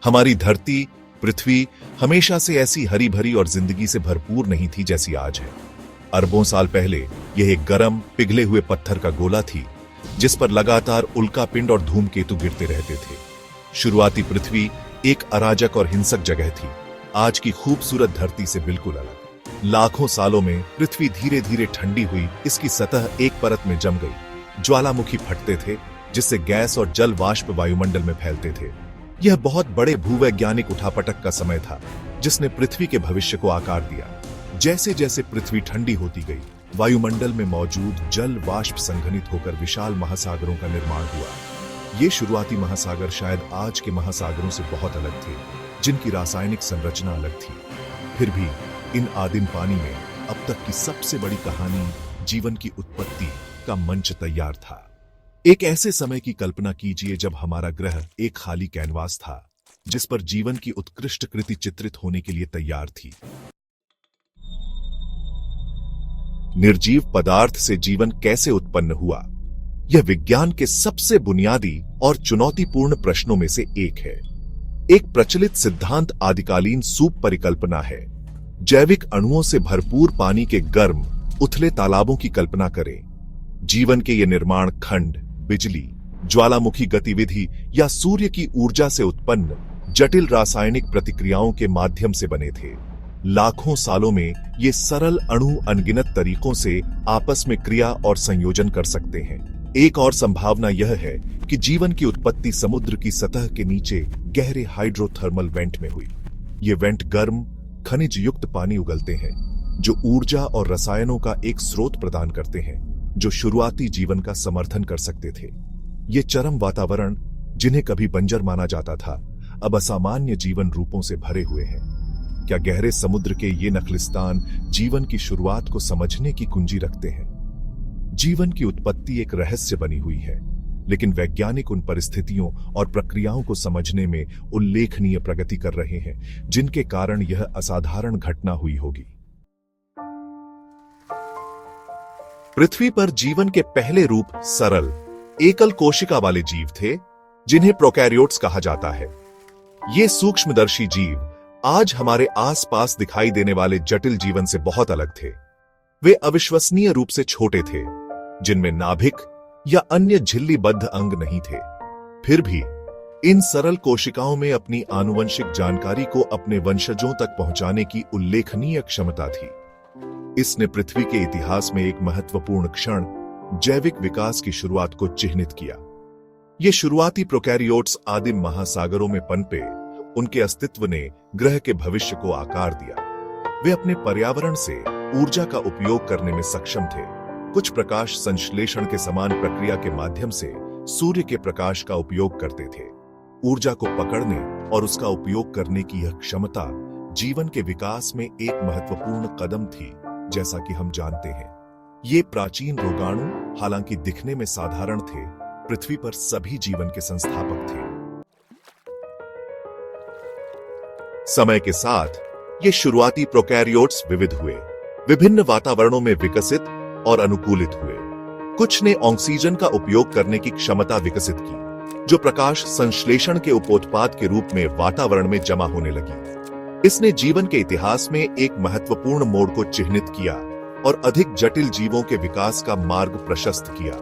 हमारी धरती, पृथ्वी हमेशा से ऐसी हरी भरी और जिंदगी से भरपूर नहीं थी जैसी आज है। अरबों साल पहले यह एक गर्म, पिघले हुए पत्थर का गोला थी जिस पर लगातार उल्कापिंड और धूमकेतु गिरते रहते थे। शुरुआती पृथ्वी एक अराजक और हिंसक जगह थी, आज की खूबसूरत धरती से बिल्कुल अलग। लाखों सालों में पृथ्वी धीरे धीरे ठंडी हुई, इसकी सतह एक परत में जम गई। ज्वालामुखी फटते थे जिससे गैस और जल वाष्प वायुमंडल में फैलते थे। यह बहुत बड़े भूवैज्ञानिक उठापटक का समय था जिसने पृथ्वी के भविष्य को आकार दिया। जैसे जैसे पृथ्वी ठंडी होती गई, वायुमंडल में मौजूद जल वाष्प संघनित होकर विशाल महासागरों का निर्माण हुआ। ये शुरुआती महासागर शायद आज के महासागरों से बहुत अलग थे, जिनकी रासायनिक संरचना अलग थी। फिर भी इन आदिम पानी में अब तक की सबसे बड़ी कहानी, जीवन की उत्पत्ति का मंच तैयार था। एक ऐसे समय की कल्पना कीजिए जब हमारा ग्रह एक खाली कैनवास था जिस पर जीवन की उत्कृष्ट कृति चित्रित होने के लिए तैयार थी। निर्जीव पदार्थ से जीवन कैसे उत्पन्न हुआ, यह विज्ञान के सबसे बुनियादी और चुनौतीपूर्ण प्रश्नों में से एक है। एक प्रचलित सिद्धांत आदिकालीन सूप परिकल्पना है। जैविक अणुओं से भरपूर पानी के गर्म, उथले तालाबों की कल्पना करें। जीवन के ये निर्माण खंड, बिजली, ज्वालामुखी गतिविधि या सूर्य की ऊर्जा से उत्पन्न जटिल रासायनिक प्रतिक्रियाओं के माध्यम से बने थे। लाखों सालों में ये सरल अणु अनगिनत तरीकों से आपस में क्रिया और संयोजन कर सकते हैं। एक और संभावना यह है कि जीवन की उत्पत्ति समुद्र की सतह के नीचे गहरे हाइड्रोथर्मल वेंट में हुई। ये वेंट गर्म, खनिज युक्त पानी उगलते हैं जो ऊर्जा और रसायनों का एक स्रोत प्रदान करते हैं जो शुरुआती जीवन का समर्थन कर सकते थे। ये चरम वातावरण, जिन्हें कभी बंजर माना जाता था, अब असामान्य जीवन रूपों से भरे हुए हैं। क्या गहरे समुद्र के ये नखलिस्तान जीवन की शुरुआत को समझने की कुंजी रखते हैं? जीवन की उत्पत्ति एक रहस्य बनी हुई है, लेकिन वैज्ञानिक उन परिस्थितियों और प्रक्रियाओं को समझने में उल्लेखनीय प्रगति कर रहे हैं जिनके कारण यह असाधारण घटना हुई होगी। पृथ्वी पर जीवन के पहले रूप सरल, एकल कोशिका वाले जीव थे जिन्हें प्रोकैरियोट्स कहा जाता है। ये सूक्ष्मदर्शी जीव आज हमारे आसपास दिखाई देने वाले जटिल जीवन से बहुत अलग थे। वे अविश्वसनीय रूप से छोटे थे, जिनमें नाभिक या अन्य झिल्लीबद्ध अंग नहीं थे। फिर भी इन सरल कोशिकाओं में अपनी आनुवंशिक जानकारी को अपने वंशजों तक पहुंचाने की उल्लेखनीय क्षमता थी। इसने पृथ्वी के इतिहास में एक महत्वपूर्ण क्षण, जैविक विकास की शुरुआत को चिह्नित किया। ये शुरुआती प्रोकैरियोट्स आदिम महासागरों में पनपे, उनके अस्तित्व ने ग्रह के भविष्य को आकार दिया। वे अपने पर्यावरण से ऊर्जा का उपयोग करने में सक्षम थे। कुछ प्रकाश संश्लेषण के समान प्रक्रिया के माध्यम से सूर्य के प्रकाश का उपयोग करते थे। ऊर्जा को पकड़ने और उसका उपयोग करने की यह क्षमता जीवन के विकास में एक महत्वपूर्ण कदम थी। जैसा कि हम जानते हैं, ये प्राचीन रोगाणु हालांकि दिखने में साधारण थे, पृथ्वी पर सभी जीवन के संस्थापक थे। समय के साथ ये शुरुआती प्रोकैरियोट्स विविध हुए, विभिन्न वातावरणों में विकसित और अनुकूलित हुए। कुछ ने ऑक्सीजन का उपयोग करने की क्षमता विकसित की, जो प्रकाश संश्लेषण के उपोत्पाद के रूप में वातावरण में जमा होने लगी। इसने जीवन के इतिहास में एक महत्वपूर्ण मोड़ को चिह्नित किया और अधिक जटिल जीवों के विकास का मार्ग प्रशस्त किया।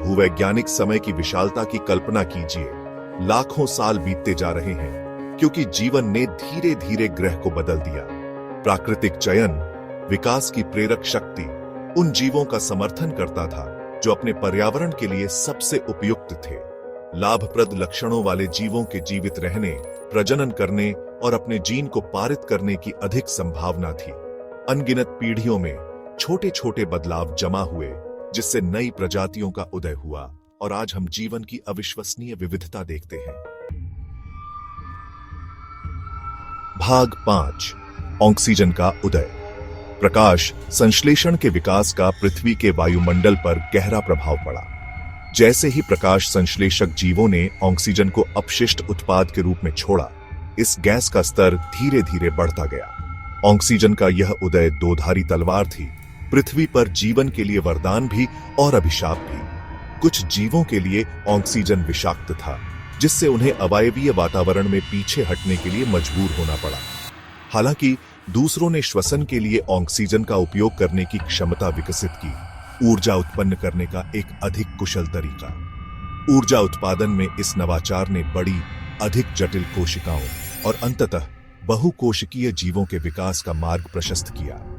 भूवैज्ञानिक समय की विशालता की कल्पना कीजिए। लाखों साल बीतते जा रहे हैं क्योंकि जीवन ने धीरे धीरे ग्रह को बदल दिया। प्राकृतिक चयन, विकास की प्रेरक शक्ति उन जीवों का समर्थन करता था जो अपने पर्यावरण के लिए सबसे उपयुक्त थे। लाभप्रद लक्षणों वाले जीवों के जीवित रहने, प्रजनन करने और अपने जीन को पारित करने की अधिक संभावना थी। अनगिनत पीढ़ियों में छोटे छोटे बदलाव जमा हुए जिससे नई प्रजातियों का उदय हुआ और आज हम जीवन की अविश्वसनीय विविधता देखते हैं। भाग 5, ऑक्सीजन का उदय। प्रकाश संश्लेषण के विकास का पृथ्वी के वायुमंडल पर गहरा प्रभाव पड़ा। जैसे ही प्रकाश संश्लेषक जीवों ने ऑक्सीजन को अपशिष्ट उत्पाद के रूप में छोड़ा, इस गैस का स्तर धीरे धीरे बढ़ता गया। ऑक्सीजन का यह उदय दोधारी तलवार थी, पृथ्वी पर जीवन के लिए वरदान भी और अभिशाप भी। कुछ जीवों के लिए ऑक्सीजन विषाक्त था, जिससे उन्हें अवायवीय वातावरण में पीछे हटने के लिए मजबूर होना पड़ा। हालांकि दूसरों ने श्वसन के लिए ऑक्सीजन का उपयोग करने की क्षमता विकसित की, ऊर्जा उत्पन्न करने का एक अधिक कुशल तरीका। ऊर्जा उत्पादन में इस नवाचार ने बड़ी, अधिक जटिल कोशिकाओं और अंततः बहुकोशिकीय जीवों के विकास का मार्ग प्रशस्त किया।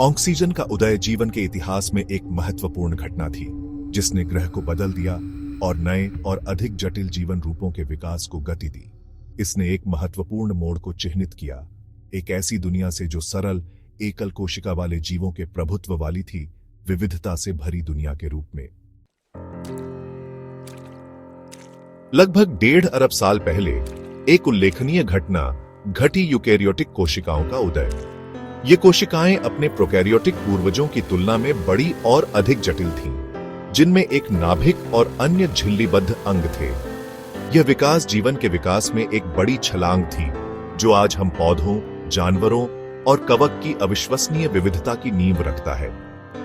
ऑक्सीजन का उदय जीवन के इतिहास में एक महत्वपूर्ण घटना थी, जिसने ग्रह को बदल दिया और नए और अधिक जटिल जीवन रूपों के विकास को गति दी। इसने एक महत्वपूर्ण मोड़ को चिह्नित किया, एक ऐसी दुनिया से जो सरल, एकल कोशिका वाले जीवों के प्रभुत्व वाली थी, विविधता से भरी दुनिया के रूप में। लगभग 1.5 अरब साल पहले एक उल्लेखनीय घटना घटी, यूकेरियोटिक कोशिकाओं का उदय। ये कोशिकाएं अपने प्रोकैरियोटिक पूर्वजों की तुलना में बड़ी और अधिक जटिल थीं, जिनमें एक नाभिक और अन्य झिल्लीबद्ध अंग थे। यह विकास जीवन के विकास में एक बड़ी छलांग थी, जो आज हम पौधों, जानवरों और कवक की अविश्वसनीय विविधता की नींव रखता है।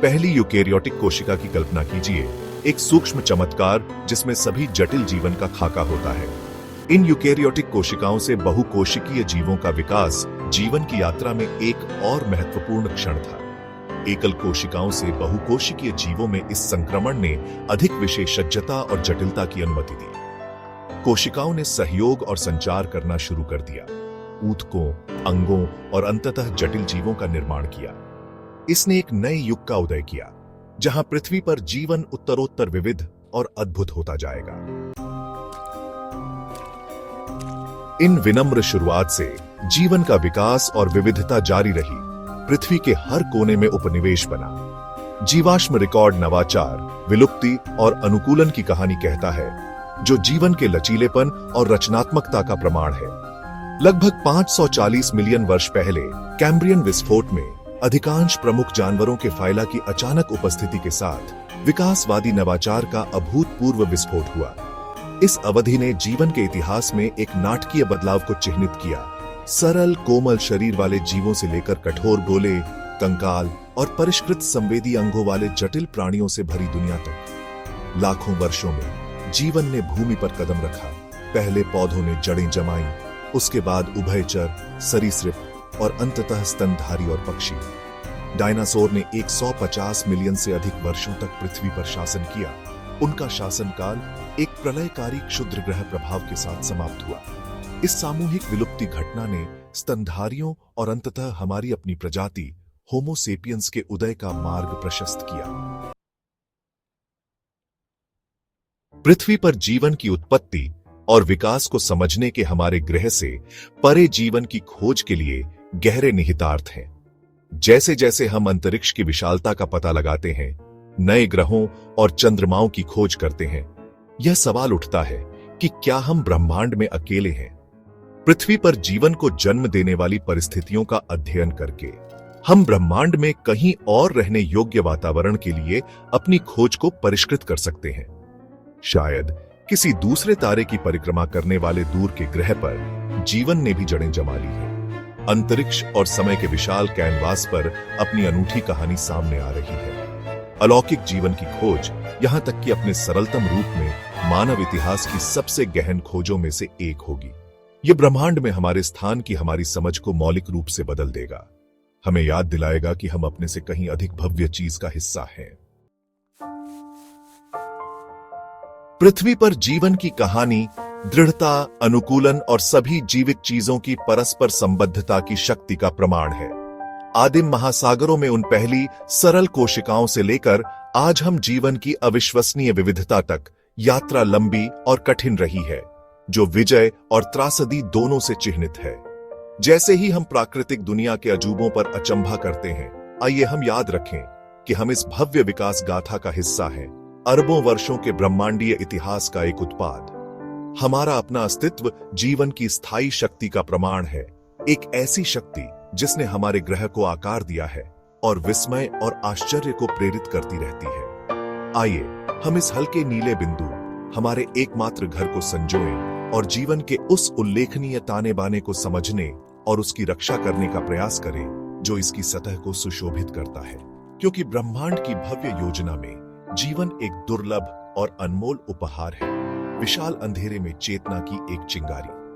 पहली यूकेरियोटिक कोशिका की कल्पना कीजिए, एक सूक्ष्म चमत्कार जिसमें सभी जटिल जीवन का खाका होता है। इन यूकेरियोटिक कोशिकाओं से बहुकोशिकीय जीवों का विकास जीवन की यात्रा में एक और महत्वपूर्ण क्षण था। एकल कोशिकाओं से बहुकोशिकीय जीवों में इस संक्रमण ने अधिक विशेषज्ञता और जटिलता की अनुमति दी। कोशिकाओं ने सहयोग और संचार करना शुरू कर दिया, ऊतकों, अंगों और अंततः जटिल जीवों का निर्माण किया। इसने एक नए युग का उदय किया, जहां पृथ्वी पर जीवन उत्तरोत्तर विविध और अद्भुत होता जाएगा। इन विनम्र शुरुआत से जीवन का विकास और विविधता जारी रही, पृथ्वी के हर कोने में उपनिवेश बना। जीवाश्म रिकॉर्ड नवाचार, विलुप्ति और अनुकूलन की कहानी कहता है, जो जीवन के लचीलेपन और रचनात्मकता का प्रमाण है। लगभग 540 मिलियन वर्ष पहले कैम्ब्रियन विस्फोट में अधिकांश प्रमुख जानवरों के फाइला की अचानक उपस्थिति के साथ विकासवादी नवाचार का अभूतपूर्व विस्फोट हुआ। इस अवधि ने जीवन के इतिहास में एक नाटकीय बदलाव को चिह्नित किया। सरल, कोमल शरीर वाले जीवों से लेकर कठोर गोले, कंकाल और परिष्कृत संवेदी अंगों वाले जटिल प्राणियों से भरी दुनिया तक। लाखों वर्षों में जीवन ने भूमि पर कदम रखा। पहले पौधों ने जड़ें जमाई, उसके बाद उभयचर, सरीसृप और अंततः स्तनधारी और पक्षी। डायनासोर ने 150 मिलियन से अधिक वर्षों तक पृथ्वी पर शासन किया। उनका शासनकाल एक प्रलयकारी क्षुद्र ग्रह प्रभाव के साथ समाप्त हुआ। इस सामूहिक विलुप्ति घटना ने स्तनधारियों और अंततः हमारी अपनी प्रजाति होमो सेपियंस के उदय का मार्ग प्रशस्त किया। पृथ्वी पर जीवन की उत्पत्ति और विकास को समझने के हमारे ग्रह से परे जीवन की खोज के लिए गहरे निहितार्थ हैं। जैसे जैसे हम अंतरिक्ष की विशालता का पता लगाते हैं, नए ग्रहों और चंद्रमाओं की खोज करते हैं, यह सवाल उठता है कि क्या हम ब्रह्मांड में अकेले हैं? पृथ्वी पर जीवन को जन्म देने वाली परिस्थितियों का अध्ययन करके हम ब्रह्मांड में कहीं और रहने योग्य वातावरण के लिए अपनी खोज को परिष्कृत कर सकते हैं। शायद किसी दूसरे तारे की परिक्रमा करने वाले दूर के ग्रह पर जीवन ने भी जड़ें जमा ली है। अंतरिक्ष और समय के विशाल कैनवास पर अपनी अनूठी कहानी सामने आ रही है। अलौकिक जीवन की खोज, यहां तक कि अपने सरलतम रूप में, मानव इतिहास की सबसे गहन खोजों में से एक होगी। यह ब्रह्मांड में हमारे स्थान की हमारी समझ को मौलिक रूप से बदल देगा। हमें याद दिलाएगा कि हम अपने से कहीं अधिक भव्य चीज का हिस्सा हैं। पृथ्वी पर जीवन की कहानी दृढ़ता, अनुकूलन और सभी जीवित चीजों की परस्पर संबद्धता की शक्ति का प्रमाण है। आदिम महासागरों में उन पहली सरल कोशिकाओं से लेकर आज हम जीवन की अविश्वसनीय विविधता तक यात्रा लंबी और कठिन रही है, जो विजय और त्रासदी दोनों से चिह्नित है। जैसे ही हम प्राकृतिक दुनिया के अजूबों पर अचंभा करते हैं, आइए हम याद रखें कि हम इस भव्य विकास गाथा का हिस्सा हैं, अरबों वर्षों के ब्रह्मांडीय इतिहास का एक उत्पाद। हमारा अपना अस्तित्व जीवन की स्थायी शक्ति का प्रमाण है, एक ऐसी शक्ति जिसने हमारे ग्रह को आकार दिया है और विस्मय और आश्चर्य को प्रेरित करती रहती है। आइए हम इस हल्के नीले बिंदु, हमारे एकमात्र घर को संजोएं और जीवन के उस उल्लेखनीय ताने बाने को समझने और उसकी रक्षा करने का प्रयास करें जो इसकी सतह को सुशोभित करता है। क्योंकि ब्रह्मांड की भव्य योजना में जीवन एक दुर्लभ और अनमोल उपहार है। विशाल अंधेरे में चेतना की एक चिंगारी।